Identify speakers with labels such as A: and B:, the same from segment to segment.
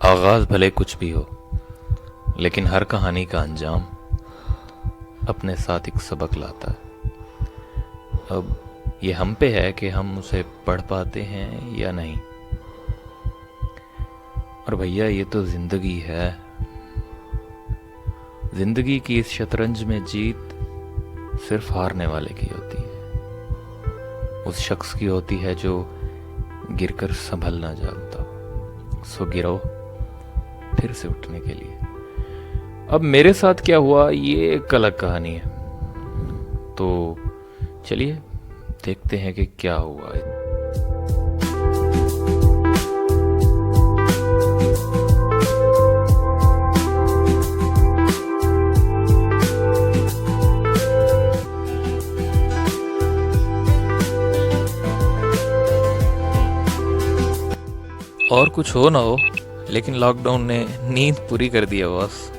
A: आगाज भले कुछ भी हो, लेकिन हर कहानी का अंजाम अपने साथ एक सबक लाता है। अब ये हम पे है कि हम उसे पढ़ पाते हैं या नहीं। और भैया ये तो जिंदगी है। जिंदगी की इस शतरंज में जीत सिर्फ हारने वाले की होती है। उस शख्स की होती है जो गिरकर संभल ना जानता। सो गिरो फिर से उठने के लिए। अब मेरे साथ क्या हुआ ये एक अलग कहानी है, तो चलिए देखते हैं कि क्या हुआ है। और कुछ हो ना हो, लेकिन लॉकडाउन ने नींद पूरी कर दी है बॉस।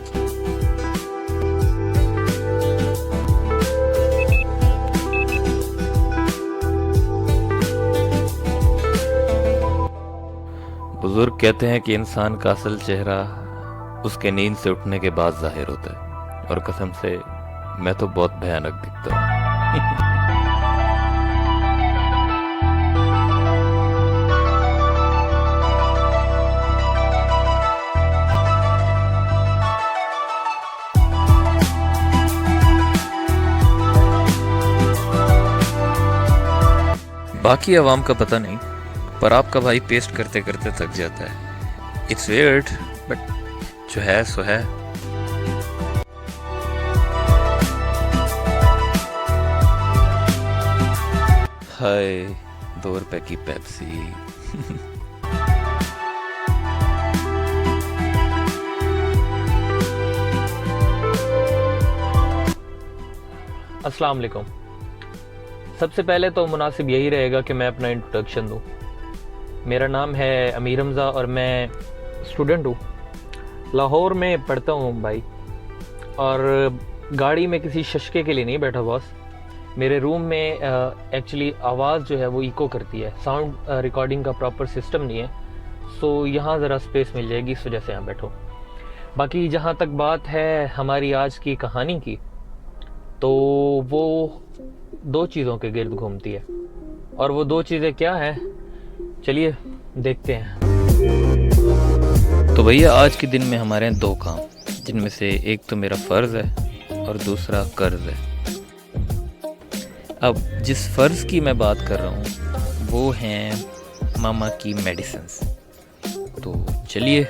A: बुजुर्ग कहते हैं कि इंसान का असल चेहरा उसके नींद से उठने के बाद जाहिर होता है, और कसम से मैं तो बहुत भयानक दिखता हूँ। बाकी आवाम का पता नहीं, पर आपका भाई पेस्ट करते करते थक जाता है। इट्स वियर्ड, बट जो है सो है। हाय 2 रुपए की पेप्सी।
B: अस्सलाम वालेकुम। सबसे पहले तो मुनासिब यही रहेगा कि मैं अपना इंट्रोडक्शन दूं। मेरा नाम है अमीर हमज़ा और मैं स्टूडेंट हूँ। लाहौर में पढ़ता हूँ भाई। और गाड़ी में किसी शशके के लिए नहीं बैठा बॉस। मेरे रूम में एक्चुअली आवाज़ जो है वो इको करती है। साउंड रिकॉर्डिंग का प्रॉपर सिस्टम नहीं है, सो यहाँ ज़रा स्पेस मिल जाएगी, इस वजह से यहाँ बैठो। बाकी जहाँ तक बात है हमारी आज की कहानी की, तो वो 2 चीज़ों के गिर्द घूमती है। और वो 2 चीज़ें क्या हैं, चलिए देखते हैं।
A: तो भैया आज के दिन में हमारे हैं 2 काम, जिनमें से एक तो मेरा फ़र्ज़ है और दूसरा कर्ज़ है। अब जिस फ़र्ज़ की मैं बात कर रहा हूँ वो हैं मामा की मेडिसिन्स। तो चलिए।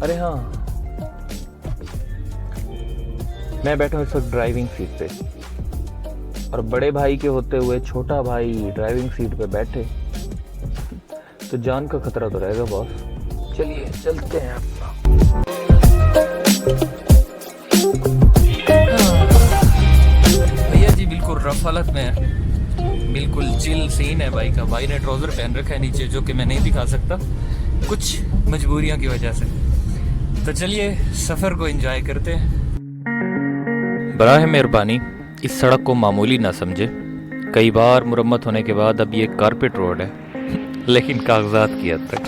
B: अरे हाँ, मैं बैठा हूँ इस वक्त ड्राइविंग सीट पे, और बड़े भाई के होते हुए छोटा भाई ड्राइविंग सीट पे बैठे, तो जान का खतरा तो रहेगा बॉस। चलिए चलते हैं अपना।
A: भैया जी बिल्कुल रफ हालत में है, बिल्कुल चिल सीन है भाई का। भाई ने ट्राउजर पहन रखा है नीचे, जो कि मैं नहीं दिखा सकता कुछ मजबूरियों की वजह से। तो चलिए सफ़र को एंजॉय करते हैं। बराह मेहरबानी इस सड़क को मामूली ना समझे। कई बार मुरम्मत होने के बाद अब ये कारपेट रोड है, लेकिन कागजात की हद तक।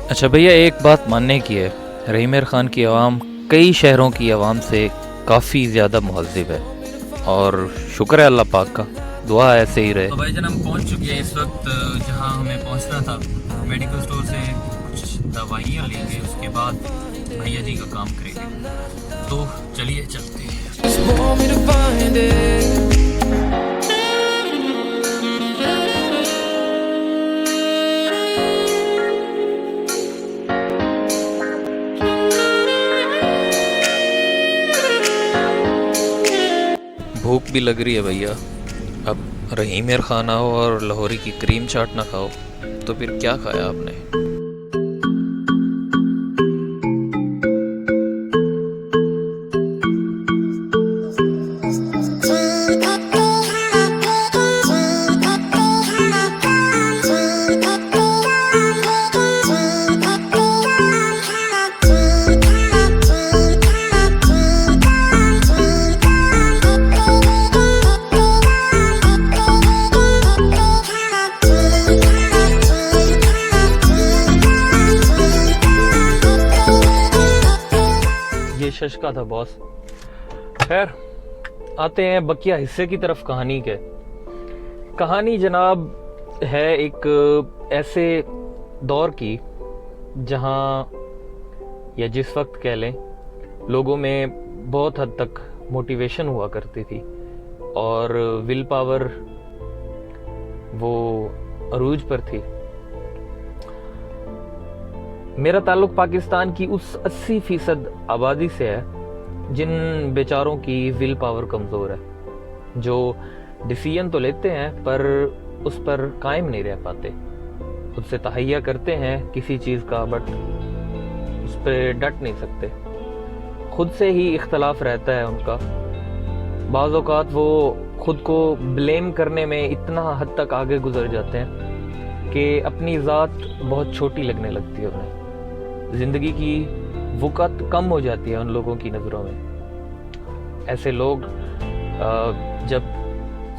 A: अच्छा भैया, एक बात मानने की है, रहीमेर खान की आवाम कई शहरों की आवाम से काफ़ी ज़्यादा मुहज़्ज़िब है, और शुक्र है अल्लाह पाक का, दुआ ऐसे ही रहे।
C: तो भाईजान हम पहुंच चुके हैं इस वक्त जहां हमें पहुंचना था। मेडिकल स्टोर से कुछ दवाइयाँ लेंगे, उसके बाद भैया जी का काम करेंगे। तो चलिए चलते हैं।
A: भूख भी लग रही है भैया, अब
B: रहीम यार खाना हो और लाहौरी की क्रीम चाट ना खाओ तो फिर क्या खाया आपने?
C: ये शशका था बॉस। खैर आते हैं बकिया हिस्से की तरफ कहानी के। कहानी जनाब है एक ऐसे दौर की जहां या जिस वक्त कह लें लोगों में बहुत हद तक मोटिवेशन हुआ करती थी और विल पावर वो अरूज पर थी। मेरा ताल्लुक पाकिस्तान की उस 80% आबादी से है जिन बेचारों की विल पावर कमज़ोर है, जो डिसीजन तो लेते हैं पर उस पर कायम नहीं रह पाते। खुद से तहैया करते हैं किसी चीज़ का बट उस पर डट नहीं सकते। खुद से ही इख्तलाफ रहता है उनका। बाज़ औक़ात वो खुद को ब्लेम करने में इतना हद तक आगे गुजर जाते हैं कि अपनी ज़ात बहुत छोटी लगने लगती है उन्हें। ज़िंदगी की वक़्त कम हो जाती है उन लोगों की नज़रों में। ऐसे लोग जब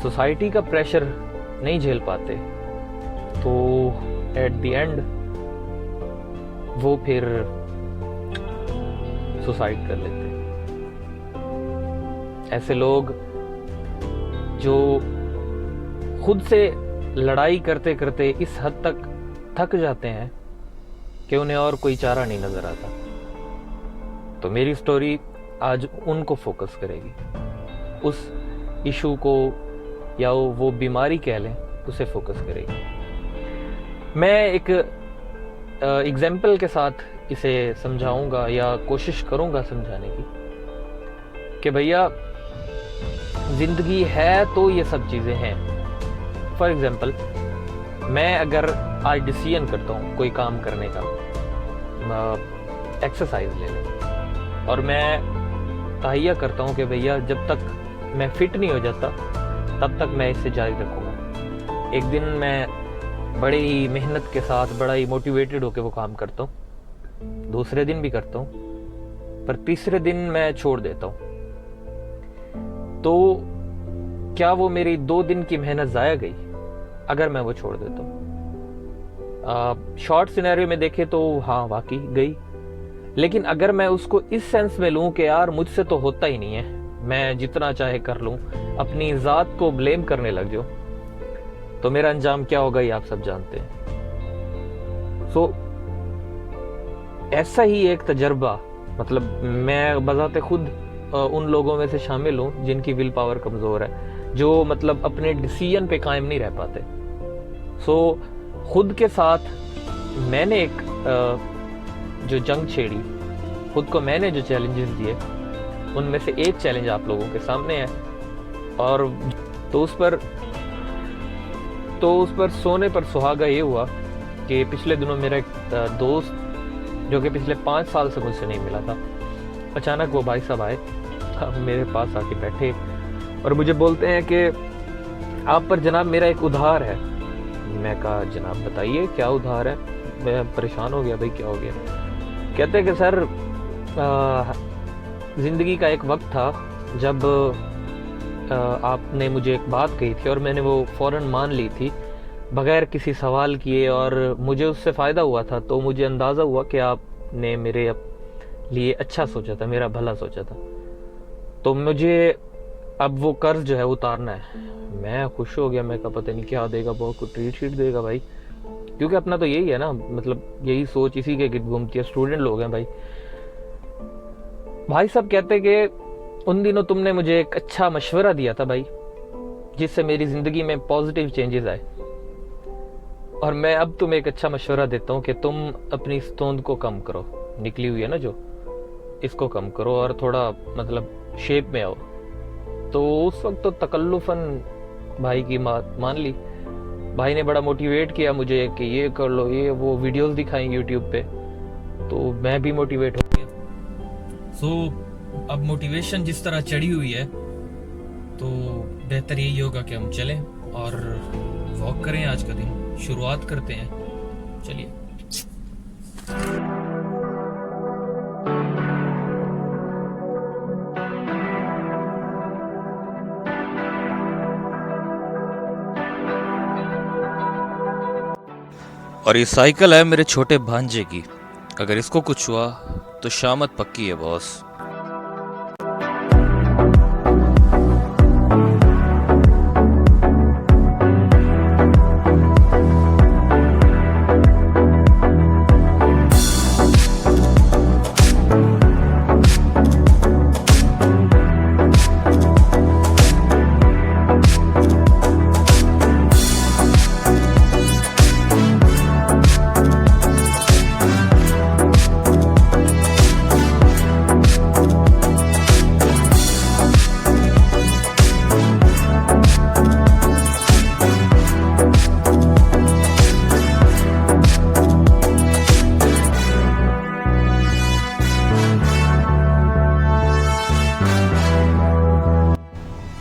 C: सोसाइटी का प्रेशर नहीं झेल पाते तो एट द एंड वो फिर सुसाइड कर लेते हैं। ऐसे लोग जो खुद से लड़ाई करते करते इस हद तक थक जाते हैं कि उन्हें और कोई चारा नहीं नजर आता। तो मेरी स्टोरी आज उनको फोकस करेगी, उस इशू को या वो बीमारी कह लें उसे फोकस करेगी। मैं एक एग्जाम्पल के साथ इसे समझाऊंगा या कोशिश करूंगा समझाने की कि भैया जिंदगी है तो ये सब चीज़ें हैं। फॉर एग्जाम्पल मैं अगर आज डिसीजन करता हूँ कोई काम करने का, एक्सरसाइज ले लें, और मैं तहैया करता हूँ कि भैया जब तक मैं फिट नहीं हो जाता तब तक मैं इसे जारी रखूँगा। एक दिन मैं बड़े ही मेहनत के साथ बड़ा ही मोटिवेटेड होकर वो काम करता हूँ, दूसरे दिन भी करता हूँ, पर तीसरे दिन मैं छोड़ देता हूँ। तो क्या वो मेरी 2 दिन की मेहनत ज़ाया गई अगर मैं वो छोड़ देता हूँ? शॉर्ट सिनेरियो में देखे तो हाँ वाकई गई, लेकिन अगर मैं उसको इस सेंस में लूँ कि यार मुझसे तो होता ही नहीं है, मैं जितना चाहे कर लूँ, अपनी ज़ात को ब्लेम करने लग जाऊँ, तो मेरा अंजाम क्या होगा ये आप सब जानते हैं। सो ऐसा ही एक तजर्बा, मतलब मैं बजाते खुद उन लोगों में से शामिल हूँ जिनकी विल पावर कमज़ोर है, जो मतलब अपने डिसीजन पे कायम नहीं रह पाते। सो खुद के साथ मैंने एक जो जंग छेड़ी, खुद को मैंने जो चैलेंजेस दिए, उनमें से एक चैलेंज आप लोगों के सामने है। और तो उस पर सोने पर सुहागा ये हुआ कि पिछले दिनों मेरा एक दोस्त जो कि पिछले 5 साल से मुझसे नहीं मिला था, अचानक वो भाई साहब आए, मेरे पास आके बैठे और मुझे बोलते हैं कि आप पर जनाब मेरा एक उधार है। मैं कहा जनाब बताइए क्या उधार है? मैं परेशान हो गया, भाई क्या हो गया? कहते हैं कि सर ज़िंदगी का एक वक्त था जब आपने मुझे एक बात कही थी और मैंने वो फ़ौरन मान ली थी बगैर किसी सवाल किए, और मुझे उससे फ़ायदा हुआ था। तो मुझे अंदाज़ा हुआ कि आपने मेरे लिए अच्छा सोचा था, मेरा भला सोचा था। तो मुझे अब वो कर्ज जो है उतारना है। मैं खुश हो गया, मैं कहा पता नहीं क्या देगा, बहुत कुछ ट्रीट शीट देगा भाई, क्योंकि अपना तो यही है ना, मतलब यही सोच इसी के गिर्द घूमती है, स्टूडेंट लोग हैं भाई। भाई साहब कहते कि उन दिनों तुमने मुझे एक अच्छा मशवरा दिया था भाई, जिससे मेरी जिंदगी में पॉजिटिव चेंजेस आए, और मैं अब तुम्हें एक अच्छा मशवरा देता हूँ कि तुम अपनी तोंद को कम करो, निकली हुई है ना जो, इसको कम करो और थोड़ा मतलब शेप में आओ। तो उस वक्त तो तकल्लुफन
B: भाई की बात मान ली। भाई ने बड़ा मोटिवेट किया मुझे कि ये कर लो, ये वो वीडियोस दिखाई यूट्यूब पे, तो मैं भी मोटिवेट हो गया।
A: सो अब मोटिवेशन जिस तरह चढ़ी हुई है तो बेहतर यही होगा कि हम चलें और वॉक करें। आज का दिन शुरुआत करते हैं, चलिए। और ये साइकिल है मेरे छोटे भांजे की, अगर इसको कुछ हुआ तो शामत पक्की है बॉस।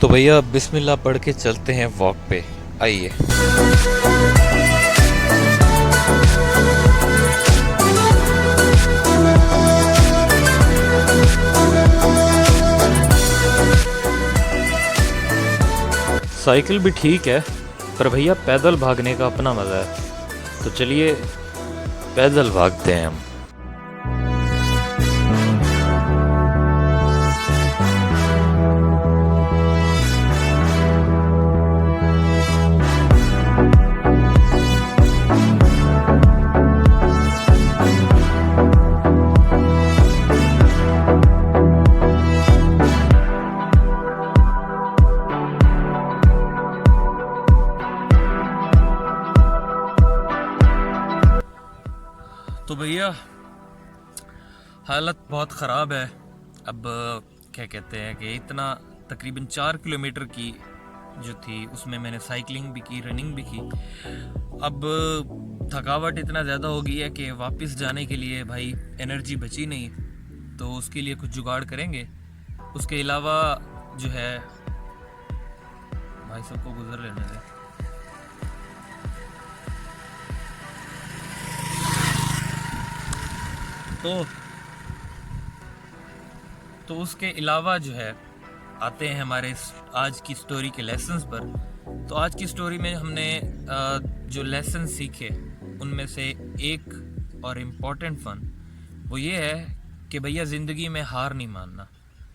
A: तो भैया बिस्मिल्लाह पढ़ के चलते हैं वॉक पे, आइए। साइकिल भी ठीक है, पर भैया पैदल भागने का अपना मज़ा है, तो चलिए पैदल भागते हैं हम। तो भैया हालत बहुत ख़राब है। अब क्या कहते हैं कि इतना तकरीबन 4 किलोमीटर की जो थी उसमें मैंने साइकिलिंग भी की, रनिंग भी की। अब थकावट इतना ज़्यादा हो गई है कि वापस जाने के लिए भाई एनर्जी बची नहीं, तो उसके लिए कुछ जुगाड़ करेंगे। उसके अलावा जो है भाई सबको गुजर लेने दें। तो उसके अलावा जो है आते हैं हमारे आज की स्टोरी के लेसन्स पर। तो आज की स्टोरी में हमने जो लेसन सीखे उनमें से एक और इम्पोर्टेंट वन वो ये है कि भैया ज़िंदगी में हार नहीं मानना।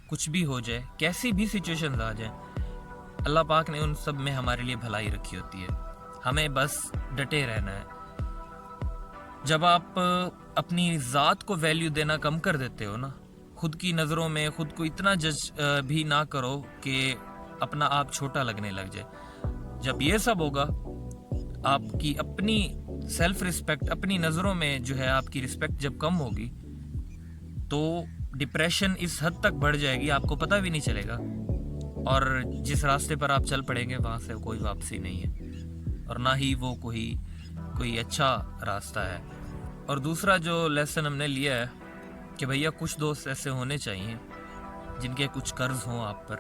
A: कुछ भी हो जाए, कैसी भी सिचुएशंस आ जाए, अल्लाह पाक ने उन सब में हमारे लिए भलाई रखी होती है। हमें बस डटे रहना है। जब आप अपनी ज़ात को वैल्यू देना कम कर देते हो ना, खुद की नज़रों में खुद को इतना जज भी ना करो कि अपना आप छोटा लगने लग जाए। जब ये सब होगा, आपकी अपनी सेल्फ रिस्पेक्ट, अपनी नज़रों में जो है आपकी रिस्पेक्ट जब कम होगी तो डिप्रेशन इस हद तक बढ़ जाएगी आपको पता भी नहीं चलेगा, और जिस रास्ते पर आप चल पड़ेंगे वहाँ से कोई वापसी नहीं है, और ना ही वो कोई अच्छा रास्ता है। और दूसरा जो लेसन हमने लिया है कि भैया कुछ दोस्त ऐसे होने चाहिए जिनके कुछ कर्ज हों आप पर,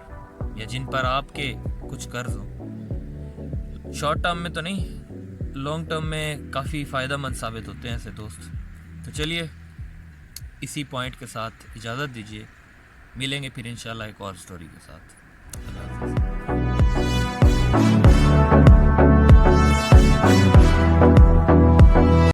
A: या जिन पर आपके कुछ कर्ज हों। शॉर्ट टर्म में तो नहीं, लॉन्ग टर्म में काफ़ी फ़ायदेमंद साबित होते हैं ऐसे दोस्त। तो चलिए इसी पॉइंट के साथ इजाज़त दीजिए, मिलेंगे फिर इंशाल्लाह एक और स्टोरी के साथ।